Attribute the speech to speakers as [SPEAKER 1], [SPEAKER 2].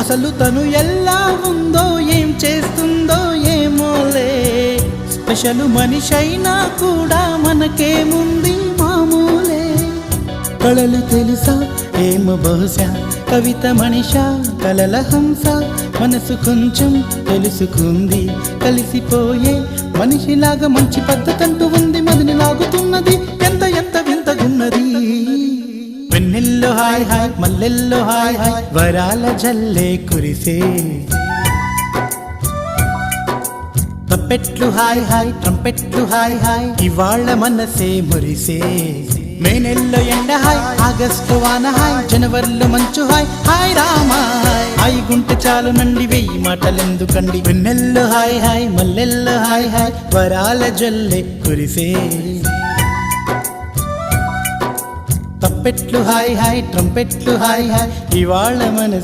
[SPEAKER 1] అసలు తను ఎలా ఉందో ఏం చేస్తుందో ఏమోలే, స్పెషల్ మనిషైనా కూడా మనకేముంది మామూలే. కళలు తెలుసా ఏమో బహుశా, కవిత మనిషా కలల హంస, మనసు కొంచెం తెలుసుకుంది కలిసిపోయే మనిషిలాగా, మంచి పద్ధతంటూ ఉంది మదిని లాగుతున్నది, ఎంత ఎంత వింతగున్నది. వెన్నెల్లో హాయ్ హాయ్ మల్లెల్లో హాయ్ హాయ్, వరాల జల్లే కురిసే. తప్పెట్లు హాయ్ హాయ్ ట్రంపెట్లు హాయ్ హాయ్, ఇవాళ మనసే మురిసే. మే నెలలో ఎండ హాయ్, ఆగస్టు వాన హాయ్, జనవరిలో మంచు హాయ్, హాయ్ రామా హాయ్. హాయ్ గుంటె చాలు నండి వెయ్యి మాటలెందుకండి, వెన్నెల్లో హాయ్ హాయ్ మల్లెల్లో హాయ్ హాయ్, వరాల జల్లే కురిసే. తప్పెట్లు హాయ్ హాయ్ ట్రంపెట్లు హాయ్ హాయ్, ఇవాళ మన